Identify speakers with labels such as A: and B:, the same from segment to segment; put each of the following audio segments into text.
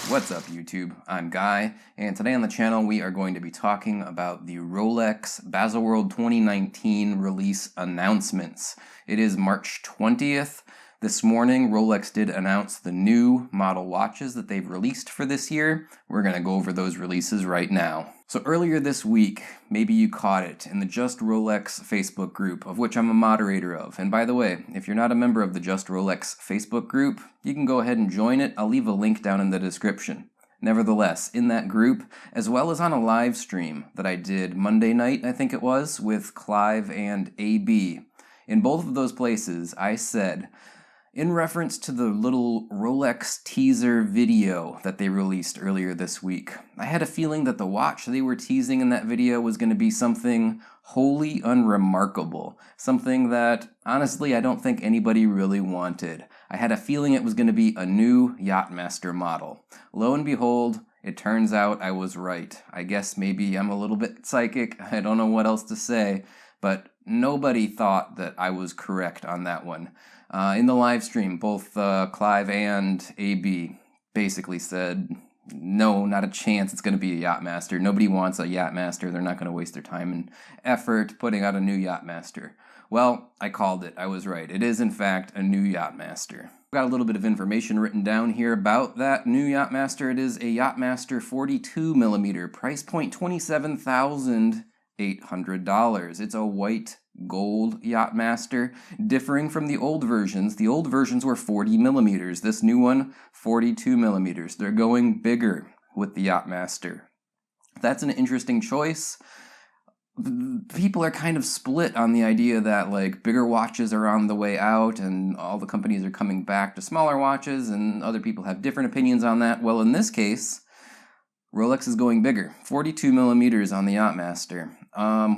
A: What's up YouTube? I'm Guy, and today on the channel we are going to be talking about the Rolex Baselworld 2019 release announcements. It is March 20th. This morning Rolex did announce the new model watches that they've released for this year. We're going to go over those releases right now. So earlier this week, maybe you caught it in the JustRolex Facebook group, of which I'm a moderator of. And by the way, if you're not a member of the JustRolex Facebook group, you can go ahead and join it. I'll leave a link down in the description. Nevertheless, in that group, as well as on a live stream that I did Monday night, I think it was, with Clive and AB, in both of those places, I said, in reference to the little Rolex teaser video that they released earlier this week, I had a feeling that the watch they were teasing in that video was going to be something wholly unremarkable. Something that, honestly, I don't think anybody really wanted. I had a feeling it was going to be a new Yachtmaster model. Lo and behold, it turns out I was right. I guess maybe I'm a little bit psychic. I don't know what else to say, but nobody thought that I was correct on that one. In the live stream, both Clive and AB basically said, no, not a chance it's going to be a Yachtmaster. Nobody wants a Yachtmaster. They're not going to waste their time and effort putting out a new Yachtmaster. Well, I called it. I was right. It is, in fact, a new Yachtmaster. I've got a little bit of information written down here about that new Yachtmaster. It is a Yachtmaster 42mm, price point $27,800. It's a white gold Yachtmaster, differing from the old versions. The old versions were 40mm. This new one, 42mm. They're going bigger with the Yachtmaster. That's an interesting choice. People are kind of split on the idea that like bigger watches are on the way out and all the companies are coming back to smaller watches, and other people have different opinions on that. Well, in this case, Rolex is going bigger, 42mm on the Yachtmaster.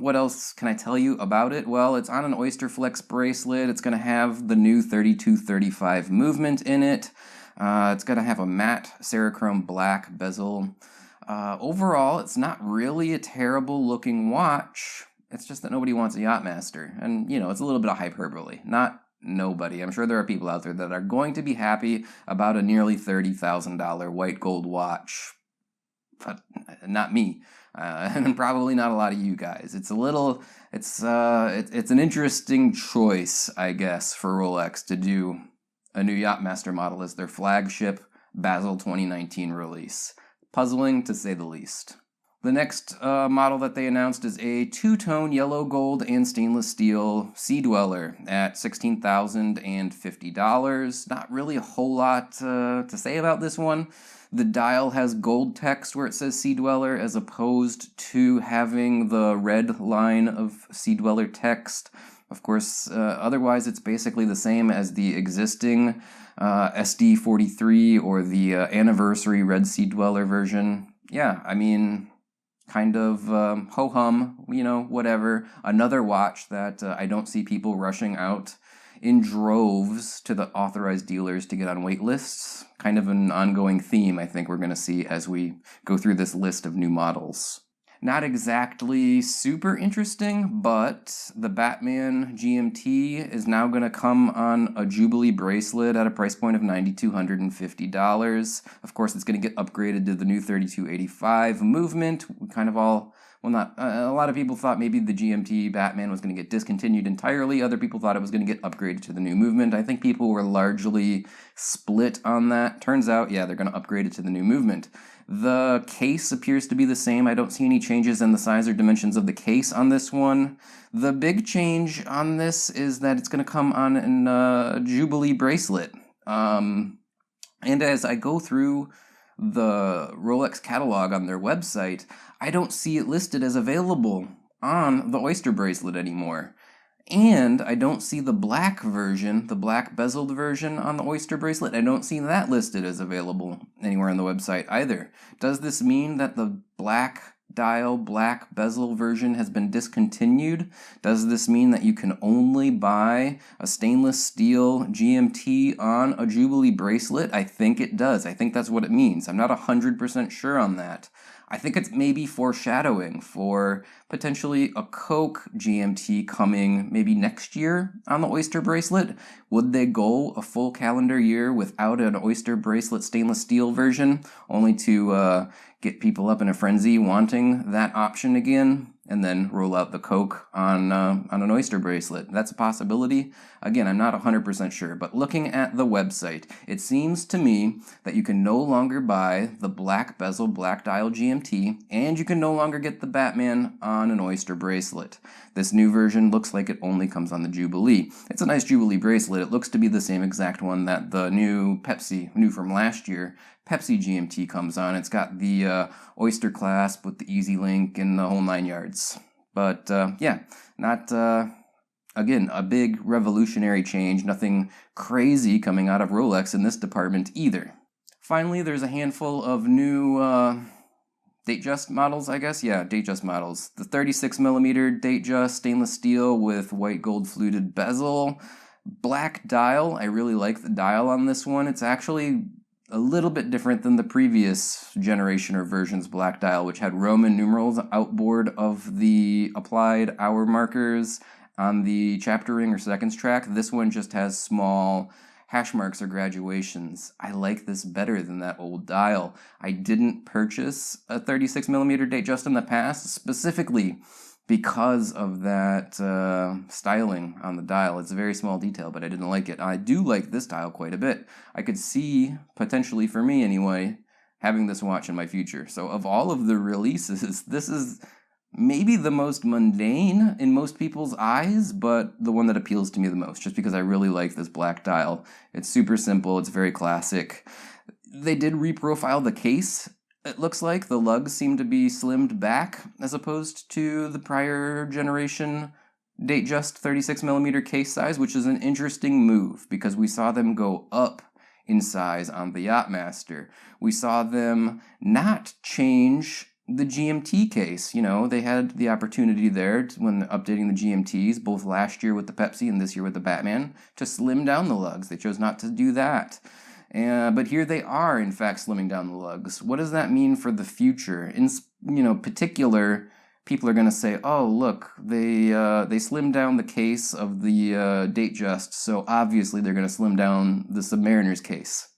A: What else can I tell you about it? Well, it's on an Oyster Flex bracelet. It's going to have the new 3235 movement in it. It's going to have a matte Cerachrome black bezel. Overall, it's not really a terrible looking watch. It's just that nobody wants a Yachtmaster. And, you know, it's a little bit of hyperbole. Not nobody. I'm sure there are people out there that are going to be happy about a nearly $30,000 white gold watch. But not me, and probably not a lot of you guys. It's an interesting choice, I guess, for Rolex to do a new Yachtmaster model as their flagship Basel 2019 release. Puzzling, to say the least. The next model that they announced is a two-tone yellow gold and stainless steel Sea Dweller at $16,050. Not really a whole lot to say about this one. The dial has gold text where it says Sea Dweller, as opposed to having the red line of Sea Dweller text. Of course, otherwise it's basically the same as the existing SD43 or the anniversary red Sea Dweller version. Yeah, I mean, kind of ho-hum, you know, whatever. Another watch that I don't see people rushing out in droves to the authorized dealers to get on wait lists. Kind of an ongoing theme I think we're going to see as we go through this list of new models. Not exactly super interesting, but the Batman GMT is now going to come on a Jubilee bracelet at a price point of $9,250. Of course, it's going to get upgraded to the new 3285 movement. We kind of all, well, not, a lot of people thought maybe the GMT Batman was going to get discontinued entirely. Other people thought it was going to get upgraded to the new movement. I think people were largely split on that. Turns out, yeah, they're going to upgrade it to the new movement. The case appears to be the same. I don't see any changes in the size or dimensions of the case on this one. The big change on this is that it's going to come on a Jubilee bracelet. And as I go through the Rolex catalog on their website, I don't see it listed as available on the Oyster bracelet anymore. And I don't see the black version, the black bezeled version on the Oyster bracelet. I don't see that listed as available anywhere on the website either. Does this mean that the black dial, black bezel version has been discontinued? Does this mean that you can only buy a stainless steel GMT on a Jubilee bracelet? I think it does. I think that's what it means. I'm not 100% sure on that. I think it's maybe foreshadowing for potentially a Coke GMT coming maybe next year on the Oyster bracelet. Would they go a full calendar year without an Oyster bracelet stainless steel version, only to get people up in a frenzy wanting that option again, and then roll out the Coke on an Oyster bracelet? That's a possibility. Again, I'm not 100% sure, but looking at the website, it seems to me that you can no longer buy the black bezel, black dial GMT, and you can no longer get the Batman on an Oyster bracelet. This new version looks like it only comes on the Jubilee. It's a nice Jubilee bracelet. It looks to be the same exact one that the new from last year, Pepsi GMT comes on. It's got the Oyster clasp with the Easy Link and the whole 9 yards. But yeah, not, again, a big revolutionary change. Nothing crazy coming out of Rolex in this department either. Finally, there's a handful of new Datejust models, I guess. Yeah, Datejust models. The 36mm Datejust stainless steel with white gold fluted bezel. Black dial. I really like the dial on this one. It's actually a little bit different than the previous generation or version's black dial, which had Roman numerals outboard of the applied hour markers on the chapter ring or seconds track. This one just has small hash marks or graduations. I like this better than that old dial. I didn't purchase a 36mm Datejust in the past, specifically because of that styling on the dial. It's a very small detail, but I didn't like it. I do like this dial quite a bit. I could see, potentially for me anyway, having this watch in my future. So of all of the releases, this is maybe the most mundane in most people's eyes, but the one that appeals to me the most, just because I really like this black dial. It's super simple. It's very classic. They did reprofile the case. It looks like the lugs seem to be slimmed back as opposed to the prior generation Datejust 36mm case size, which is an interesting move because we saw them go up in size on the Yachtmaster. We saw them not change the GMT case. You know, they had the opportunity there when updating the GMTs, both last year with the Pepsi and this year with the Batman, to slim down the lugs. They chose not to do that. But here they are, in fact, slimming down the lugs. What does that mean for the future? In particular, people are going to say, "Oh, look, they slimmed down the case of the Datejust, so obviously they're going to slim down the Submariner's case."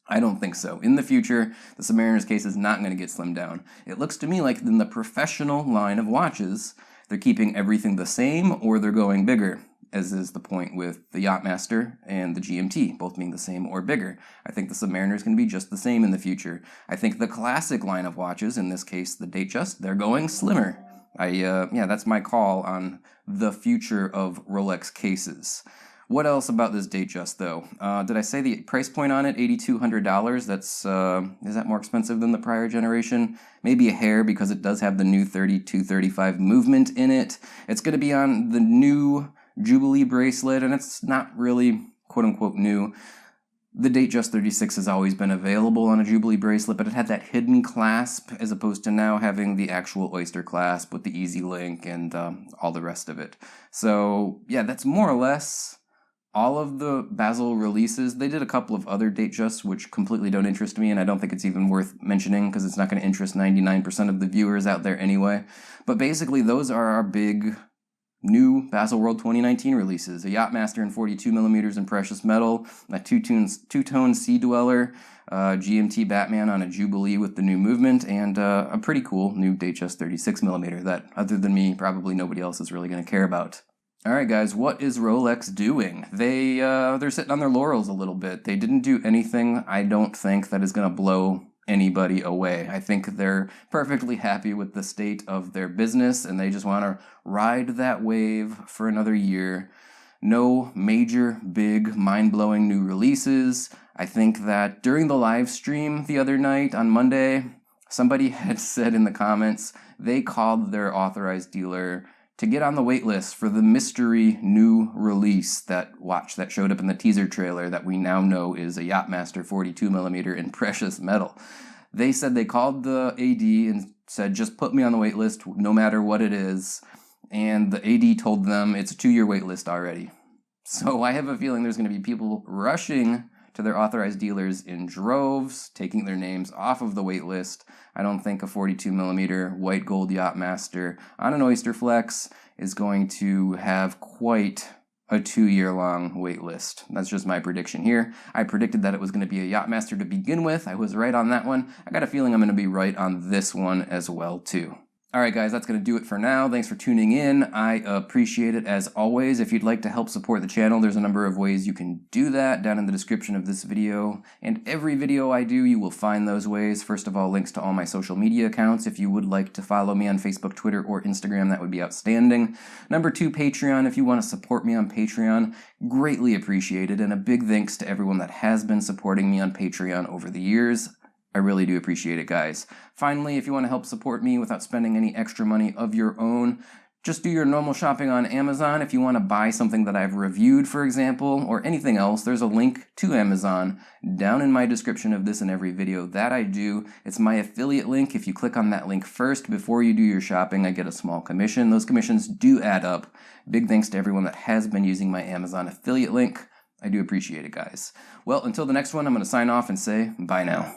A: I don't think so. In the future, the Submariner's case is not going to get slimmed down. It looks to me like in the professional line of watches, they're keeping everything the same or they're going bigger, as is the point with the Yachtmaster and the GMT, both being the same or bigger. I think the Submariner is going to be just the same in the future. I think the classic line of watches, in this case the Datejust, they're going slimmer. Yeah, that's my call on the future of Rolex cases. What else about this Datejust, though? Did I say the price point on it? $8,200. That's is that more expensive than the prior generation? Maybe a hair, because it does have the new 3235 movement in it. It's going to be on the new Jubilee bracelet, and it's not really quote-unquote new. The Datejust 36 has always been available on a Jubilee bracelet, but it had that hidden clasp as opposed to now having the actual Oyster clasp with the Easy Link and all the rest of it. So yeah, that's more or less all of the Basel releases. They did a couple of other Datejusts which completely don't interest me, and I don't think it's even worth mentioning because it's not going to interest 99% of the viewers out there anyway. But basically, those are our big new Baselworld 2019 releases. A Yachtmaster in 42mm in precious metal, a two-tone Sea Dweller, GMT Batman on a Jubilee with the new movement, and a pretty cool new Datejust 36mm that, other than me, probably nobody else is really going to care about. Alright guys, what is Rolex doing? They're sitting on their laurels a little bit. They didn't do anything, I don't think, that is going to blow anybody away. I think they're perfectly happy with the state of their business and they just want to ride that wave for another year. No major, big, mind-blowing new releases. I think that during the live stream the other night on Monday, somebody had said in the comments they called their authorized dealer to get on the wait list for the mystery new release, that watch that showed up in the teaser trailer that we now know is a Yachtmaster 42mm in precious metal. They said they called the AD and said, just put me on the wait list no matter what it is. And the AD told them it's a 2-year wait list already. So I have a feeling there's going to be people rushing to their authorized dealers in droves, taking their names off of the wait list. I don't think a 42mm white gold Yachtmaster on an Oyster Flex is going to have quite a 2-year-long wait list. That's just my prediction here. I predicted that it was going to be a Yachtmaster to begin with. I was right on that one. I got a feeling I'm going to be right on this one as well too. Alright guys, that's going to do it for now. Thanks for tuning in. I appreciate it as always. If you'd like to help support the channel, there's a number of ways you can do that down in the description of this video. And every video I do, you will find those ways. First of all, links to all my social media accounts. If you would like to follow me on Facebook, Twitter, or Instagram, that would be outstanding. Number 2, Patreon. If you want to support me on Patreon, greatly appreciated. And a big thanks to everyone that has been supporting me on Patreon over the years. I really do appreciate it, guys. Finally, if you want to help support me without spending any extra money of your own, just do your normal shopping on Amazon. If you want to buy something that I've reviewed, for example, or anything else, there's a link to Amazon down in my description of this and every video that I do. It's my affiliate link. If you click on that link first before you do your shopping, I get a small commission. Those commissions do add up. Big thanks to everyone that has been using my Amazon affiliate link. I do appreciate it, guys. Well, until the next one, I'm going to sign off and say bye now.